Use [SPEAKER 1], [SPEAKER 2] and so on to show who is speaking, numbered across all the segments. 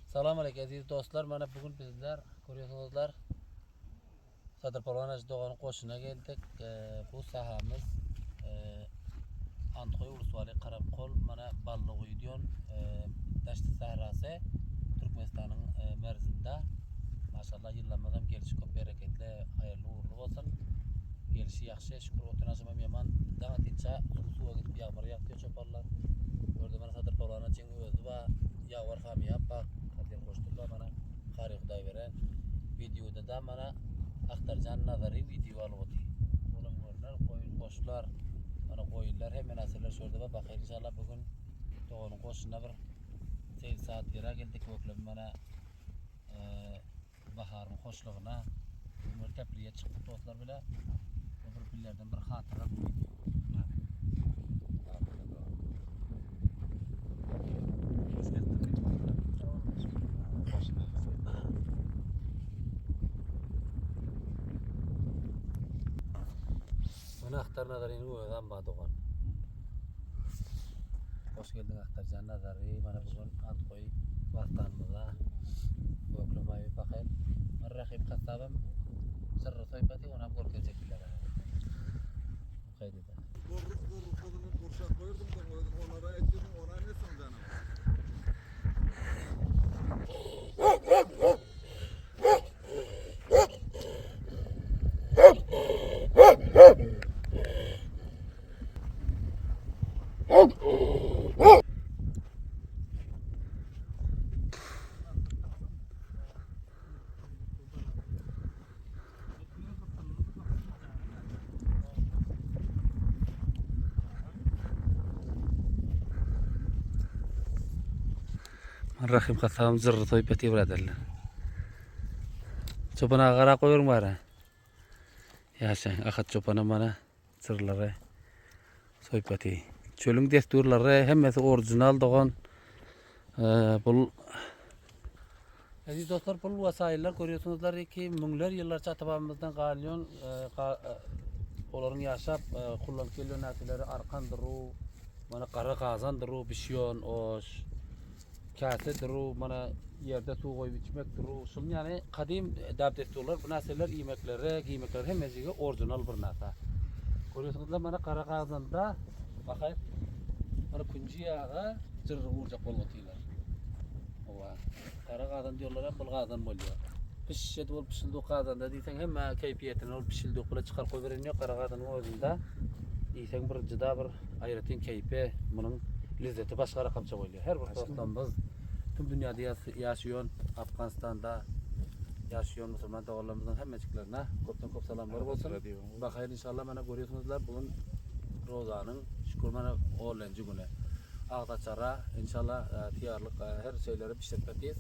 [SPEAKER 1] Assalomu alaykum aziz do'stlar. Mana bugun bizlar ko'ryapsizlar. Sadir Polvon Ajdog'on qo'shiniga keldik. Bu sahamiz Antxoy Ulusvali Qarabqol mana Ballıg'uydiyon Dashti sahrasi Turkmenistanning merzinda. Maşallah yıllanmadan gelişi ko'p bereketli, hayırlı uğurlu olsun. Gelişi yaxshi, şükür o'tinashim yaman. Dana tincha suv gidip yağmur yağdı çoparlar. Gördü mana Sadir Polvon için özü va yağmur ham yapaq. Kadir qo'shdilar mana qari Xudoy beren. Videoda da mana Axtarjan nazariy video olib o'tdi. Qo'limlar, qo'yin qo'shlar, mana qo'yinlar hem nasirlar sho'rda va baxir inshaalloh bugun to'g'on qo'shina bir sel saat yera keldik o'klab mana baharın xo'shlig'ina umr tapriya chiqib do'stlar bilan bir pillardan bir xotira bu video. Mana Axtar nazarining o'zidan badogan. Hoş geldin Axtarjan nazari. Mana bugun Antxoy vatanimizda o'klamay baxir. Rahim qasabam sirri soypati ona ko'rkecheklar. Qaydida.
[SPEAKER 2] Qozini qo'rshab qo'yirdim da onlara aytdim, ona ne sanjana.
[SPEAKER 1] Rahim qasabam sirri soypati biladirlar. Çopana qara qo'ying bara. Yaşang, axat çopana mana sirlari soypati. Çölün desturlari hemmesi orijinal doğan. Bu aziz dostlar, bu vasayiller görüyorsunuzlar ki minglar yıllarca atabamızdan qalyon onların yaşap kullanıp geliyor nasileri arkandıru, mana qara qazandırı, bişiyon, oş, kasedirü, mana yerde su koyup içmekdirü. Şun yani kadim desturlar, bu nasiler giymekleri hemmesiga orijinal bir nasa. Görüyorsunuzlar mana qara qazanda bakayım. Mana kunji yağı cırrı vuracak bolgotiler. Ova. Qara qazan diyorlar hep bul qazan bolyor. Pişşet ol pişildi qazanda deysen hemme keyfiyetini ol pişildi bula çıkar koy vereniyor qara qazanın özünde. Deysen bir cıda bir ayretin keyfi, bunun lezzeti başka rakamça bolyor. Her bir dostlarımız tüm dünyada yaşayan, Afganistan'da yaşayan Müslüman dağlarımızın hemmeciklerine köpten köp selamlar olsun. Bakayın inşallah mana görüyorsunuzlar bugün Rozanın şükür mana oğlancı günü. Ağdaçara inşallah tiyarlık her şeyleri pişirtmekteyiz.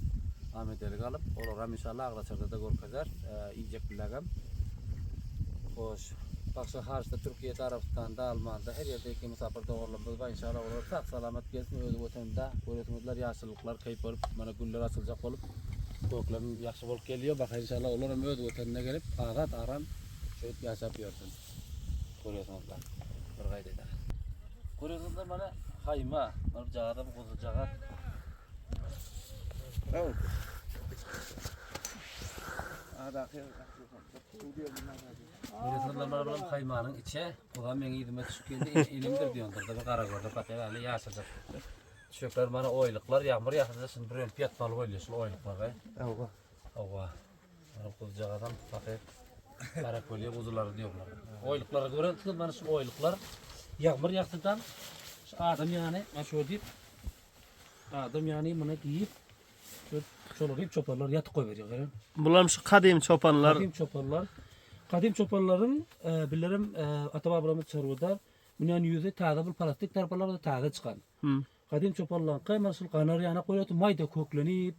[SPEAKER 1] Ahmet Elik alıp olurum inşallah Ağdaçar'da da görkezler. Yiyecek bilagam. Hoş. Başka harçta Türkiye'de, Arabistan'da, Almanya'da her yerdeki misafir doğrularımız var inşallah olur. Sağ salamet gelsin özü vatanında. Görüyorsunuzlar yaşlılıklar kayıp olup mana güller açılacak olup köklerin yaxşı bolup geliyor. Bakın inşallah olur hem öz vatanına gelip ağat aram şöyle yaşap yorsun. Görüyorsunuzlar. Bir gaydeda. Görüyorsunuzlar mana hayma, mana jağada bu kuzu jağa.
[SPEAKER 2] Evet.
[SPEAKER 1] Görüyorsunuzlar mana bulan haymanın içe. Ulan men idime düşüp geldi. Elimdir diyordur da bir qara gördü. Bakayım hali yaşacak. Çökler mana oylıklar yağmur yağsa şimdi bir piyat mal oluyor şu oylıklar.
[SPEAKER 2] Ava.
[SPEAKER 1] Ava. Mana kuzu jağadan bakayım. Qara kolye kuzuları diyorlar. Oylıklara görüyorsunuz mana şu oylıklar yağmur yağsadan şu adam yani şu deyip adam yani mana giyip çolurayıp çoparlar yatıp koyuyor.
[SPEAKER 3] Bular şu kadim çopanlar.
[SPEAKER 1] Kadim çoparların bilirim atababamız çarvada bunun yüzü taze bir plastik tarpalar da taze çıkan. Kadim çoparlar kayma şu kanar yana koyuyor mayda köklenip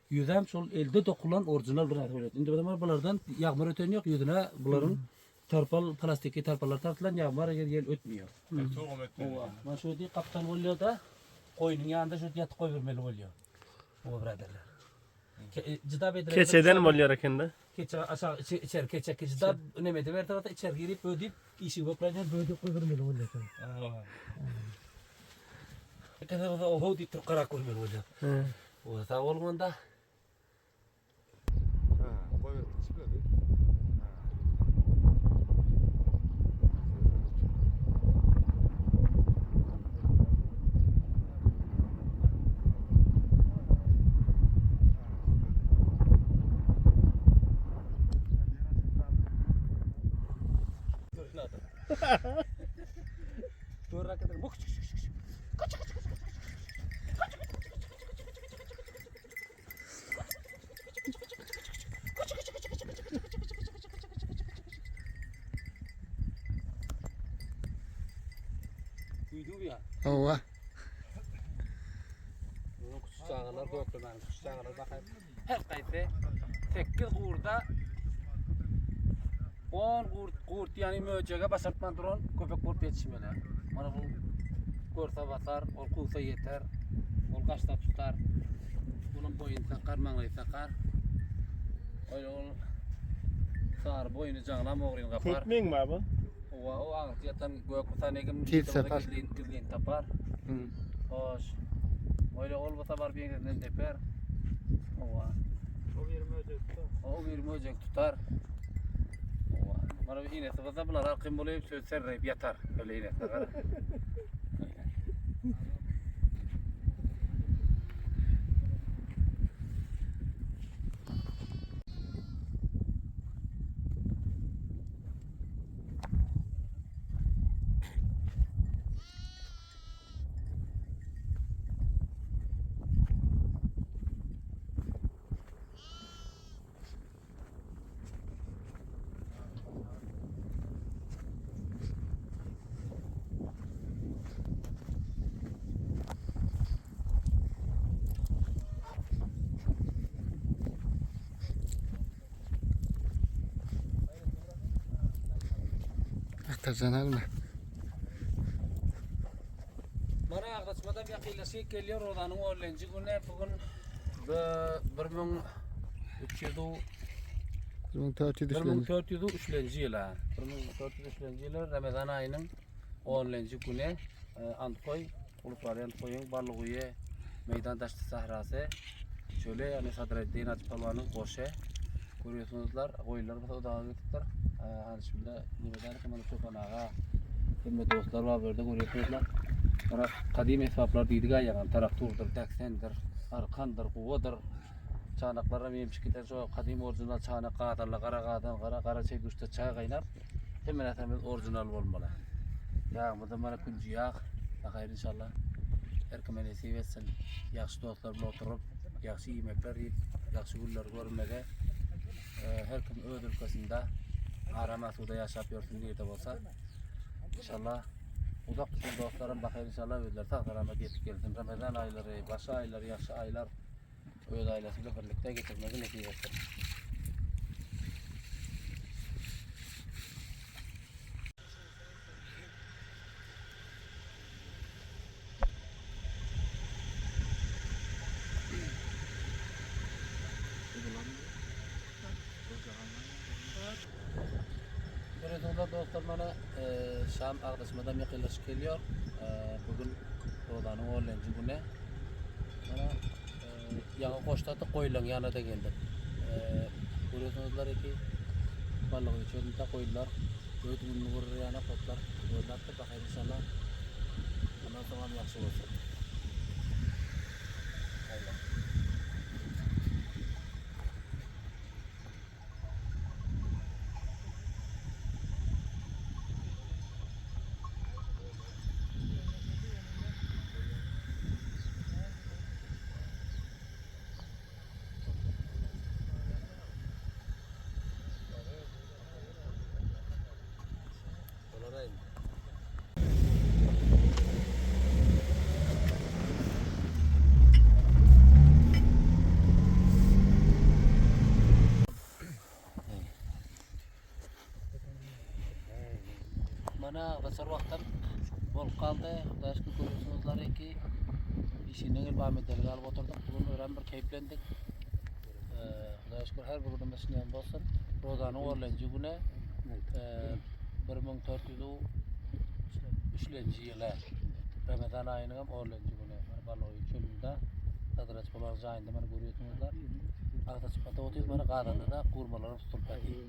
[SPEAKER 1] yüzem sol elde dokulan orijinal bir narsa oluyor. Şimdi bunlardan yağmur öten yok yüzüne bunların plastik tarpalar tartılan yağmur yer ötmüyor. Ova. Şu diye kaptan oluyor da koyunun yanında şu yatıp koyvermeli oluyor. O biraderler.
[SPEAKER 3] Keçeden mi oluyor ekinde?
[SPEAKER 1] Keçe aşağı içeri keçe keçe önemli ver tarafta içeri girip ödeyip işi baklayınca böyle koyvermeli oluyor. Kadar o hodi Türk kara koyvermeli oluyor. O sağ olmanda
[SPEAKER 2] Evet, çıkmadı.
[SPEAKER 1] Doğru hakikaten. Buk. Duydu ya.
[SPEAKER 4] Ova.
[SPEAKER 1] Bunun küçük çağırlar doktor benim küçük çağırlar bakayım. Her kayıtı 8 kurda 10 kurt yani möcege basartman duran köpek bulup yetişmeli. Mana bu görse basar, ol kulsa yeter, ol kaçta tutar. Bunun boyun takar, manglayı takar. Öyle ol sağır boyunu canlam oğrayın kapar.
[SPEAKER 3] Kökmen mi abi?
[SPEAKER 1] O ağır yatan gök kutanegim
[SPEAKER 4] Tir sapar.
[SPEAKER 1] gizliğin tapar. Hoş. Öyle olmasa var bir yerinden teper. Ova. O bir möcek tutar. Ova. Bana bir iğnesi varsa bunlar arqim bulayıp söz serreyip yatar. Öyle iğnesi var.
[SPEAKER 4] Aktarcan alma.
[SPEAKER 1] Bana yaklaşmadan bir kıyılaşık geliyor odanın öğlenci günü bugün 1403 yıla 1403 yıla Ramazan ayının 10. günü Antkoy Ulupari Antkoy'un Barlıguye Meydan Taşlı Sahrası şöyle yani Sadreddin Açpalvan'ın koşu görüyorsunuzlar koyunlar mesela dağa gittiler hani şimdi nimeden hemen Tufan Ağa şimdi dostlar var burada görüyorsunuzlar bana kadim hesaplar deydik ayagan traktordur, taksendir, arkandır, kuvadır çanaklara meymiş gider şu kadim orijinal çanak qadarla qara çay düşte çay qaynar hemen etimiz orijinal olmalı ya bu da bana kuncu yağ bakayır inşallah her kim nasip etsin yaxşı dostlar bilan oturup yaxşı yemekler yiyip yaxşı günler görmege her kim öz ülkesinde arama suda yaşap yorsun diye de olsa inşallah uzak tutun dostlarım bakayır inşallah özler sağ selamet yetip gelsin Ramazan ayları, başı ayları, yaxşı aylar öz ailesiyle birlikte getirmegi nasip etsin. Görüyorsunuzlar dostlar bana Şam ağdaşmadan yakınlaşık geliyor. Bugün Rodan'ın 10. günü. Bana yağı koştadı koyulan yanına da geldim. Görüyorsunuzlar ki balığı içerisinde koyunlar. Böyle bunu vurur yana koplar. Koyunlar da bakayım inşallah. Ondan sonra yaxşı olsun. Hayır. Bana kasar vaktim bol kaldı. Başka görüyorsunuzlar ki işinin ilbametleri alıp oturduk. Bugün öğren bir keyiflendik. Başka her bir günümüz ne olsun. Rodanın 10. günü 1403 yılı Ramazan ayının 10. günü. Balığı çölünde Sadraç Polar Cahinde bana görüyorsunuzlar. Ağda çıpata otuyoruz bana qaranda da kurmalarım tutulpa değil.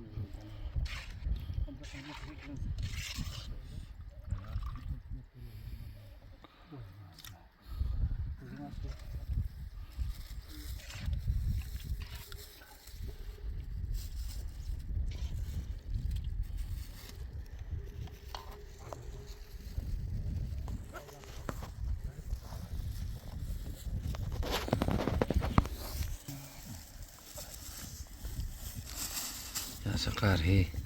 [SPEAKER 4] Yaşa qar he.